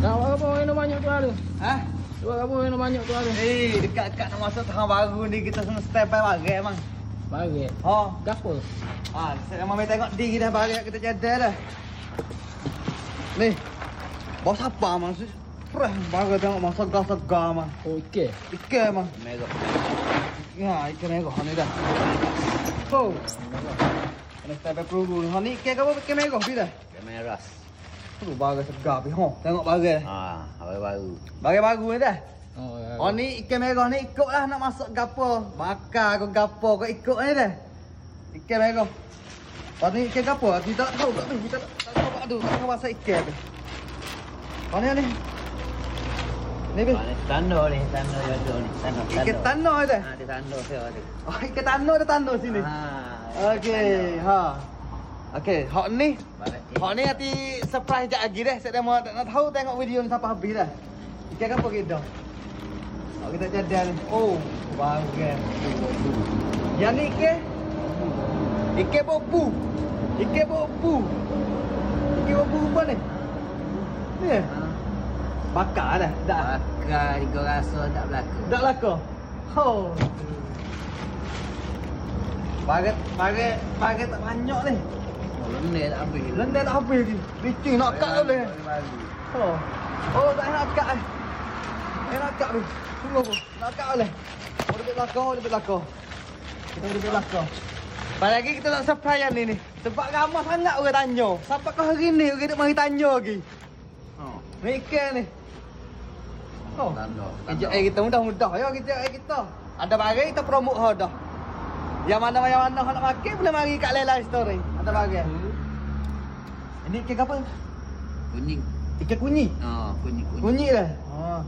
Nak apa yang banyak tu ada? Ha? Jual apa yang banyak tu ada? Dekat-dekat nak masuk tahun baru ni kita kena step by bagai emang. Baget. Oh, Gapo? saya mau tengok diri dah bagai kita jadah dah. Ni. Bos apa mang? Freh bagai tengok masa segar mang. Oh, ikan. Ikan mang. Merah. Ya, ikan merah ni dah. Oh. Kena step by perlu. Ni ikan apa ikan merah ni dah? Ikan meras. Tu bagai segar pi. Tengok bagai. Baru-baru. Bagai baru ni dah. Oh, ya. Oh ni ikan merah ni ikutlah nak masuk gapo. Bakar ke gapo ke ikut ni dah. Ikan merah. Oh ni ikan gapo? Kita tak tahu tak ni. Kita tak tahu apa tu. Tak tahu pasal ikan tu. Oh ni ni. Ni bi. Tandor ni, tandor ada ni. Tandor. Ikan tanah dah. Ada tandor saya ada. Oh ikan tanah ada tanah sini. Okey, ha. Okey, hak ni. Hak ni nanti surprise jap lagi dah. Saya mau nak tahu tengok video ni sampai habis dah. Ikan apa kita? Oh, kita jadah ni. Oh, bagus. Yang ni ikan? Ikan bobu. Ikan bobu. Ikan bobu apa ni? Ni. Bakar dah. Dah. Bakar kau rasa tak berlaku. Tak laku. Oh. Baget tak banyak ni. Lendir tak habis. Lendir tak habis ni. Licin nak kat boleh. Oh. Oh, tak nak kat ni. Nak kat ni. Tunggu aku. Nak kat boleh. Oh, lebih belakang. Kita lebih belakang. Lepas lagi kita nak surprise yang ni. Sebab ramai sangat orang tanya. Siapa kau hari ni orang nak mari tanya lagi. Ni ikan ni. Oh. Tandor. Kejap kita mudah-mudah ya kita. Ada barang kita promote dah. Yang mana nak makan boleh mari kat Lela Story. Ada barang. Ini ikan apa? Kuning. Ikan kunyi. Kuning. Kunyi dah.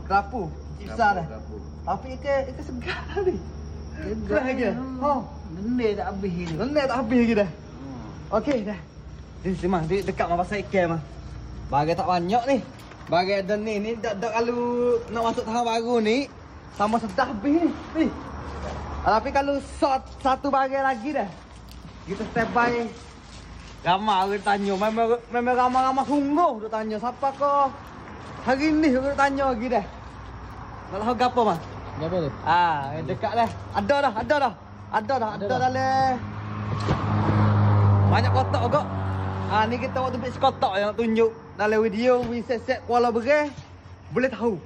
Kerapu. Cipsa dah. Kerapu. Tapi ikan segar ni. Segar lagi dah. Lendir tak habis ni. Lendir tak habis lagi dah. Okey dah. Di mang dekat mah pasal ikan mah. Barang tak banyak ni. Barang ada ni dak kalau nak masuk tahun baru ni sama sedah habis ni. Tapi kalau satu barang lagi dah. Kita step by. Ramai orang tanya. Memang ramai-ramai sungguh dia tanya. Siapa kau hari ni orang tanya lagi dah. Nak tahu gapo mah? Gapo tu? Dekat dah. Ada dah. Ada dalam banyak kotak kok. Ni kita waktu beli kotak yang nak tunjuk dalam video set Kuala Berai boleh tahu.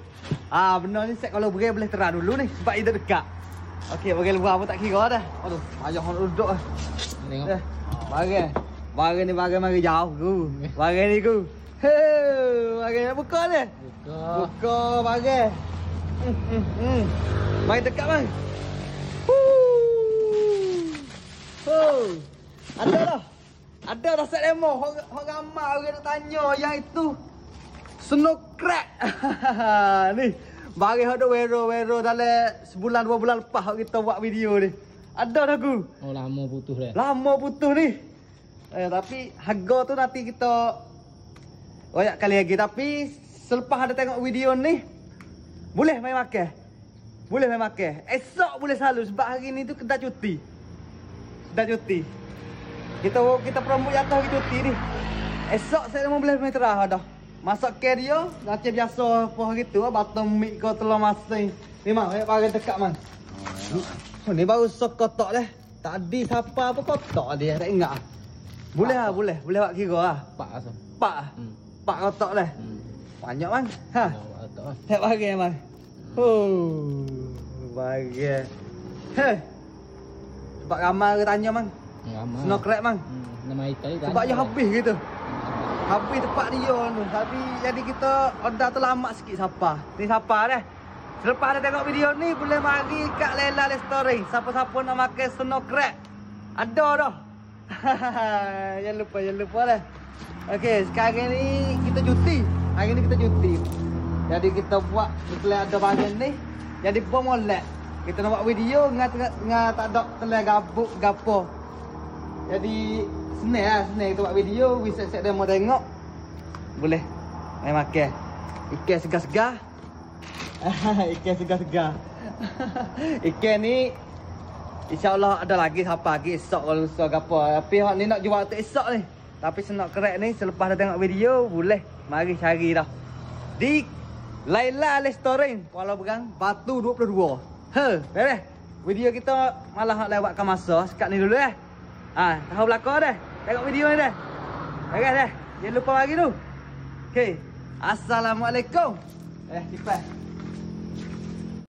Benar ni set Kuala Berai boleh terang dulu ni sebab dia dekat. Okey, bagi luar pun tak kira dah. Aduh, payah orang duduk ah. Tengok. Barang ni mari jauh ku. Barang ni ku. Barang nak buka ni. Buka barang. Mari dekat bang. Ada dah set demo. Orang ramai orang nak tanya yang itu snow crack. Ni barang ada wero dalam sebulan 2 bulan lepas kita buat video ni. Ada dah ku. Oh, lama putus dah. Lama putus ni. Tapi harga tu nanti kita banyak kali lagi. Tapi selepas ada tengok video ni boleh main makan. Esok boleh selalu sebab hari ni tu kita cuti. Kita promote jatuh hari cuti ni. Esok saya mau boleh main terah dah. Masuk ke dia, macam biasa apa hari tu, batam mik kau telur masing. Ni mang, barang dekat mang. Ni baru sok kotak dah. Tadi siapa apa kotak dia, tak ingat. Boleh buat kira lah. Pak asam. Pak kotak dah. Banyak mang. Kotak. Tak barang mang. Barang. Sebab ramai orang tanya mang. Ramai. Snow crack mang. Nama ikan Sebab dia habis gitu. Habis tempat dia tu. Tapi jadi kita order tu lama sikit siapa. Ni siapa dah. Selepas ada tengok video ni boleh mari kat Lela Story. Siapa-siapa nak makan snow crack. Ada dah. Jangan lupa dah. Okey, sekarang ni kita cuti. Hari ni kita cuti. Jadi kita buat setelah ada bagian ni. Jadi molek. Kita nak buat video ngah tak ada telah gabuk gapo. Jadi senang kita buat video, set dia mau tengok. Boleh main makan. Ikan segar-segar. Ikan segar-segar. Ikan ni insya-Allah ada lagi siapa lagi esok kalau suka gapo. Tapi hak ni nak jual tu esok ni. Tapi senok kerek ni selepas dah tengok video boleh mari cari dah. di Laila Restoran Kuala Berang, Batu 22. Beres. Video kita malah nak lewatkan masa. Sekat ni dulu tahu belakang dah. Tengok video ni dah. Okey dah. Jangan lupa lagi tu. Okey. Assalamualaikum. Cipat.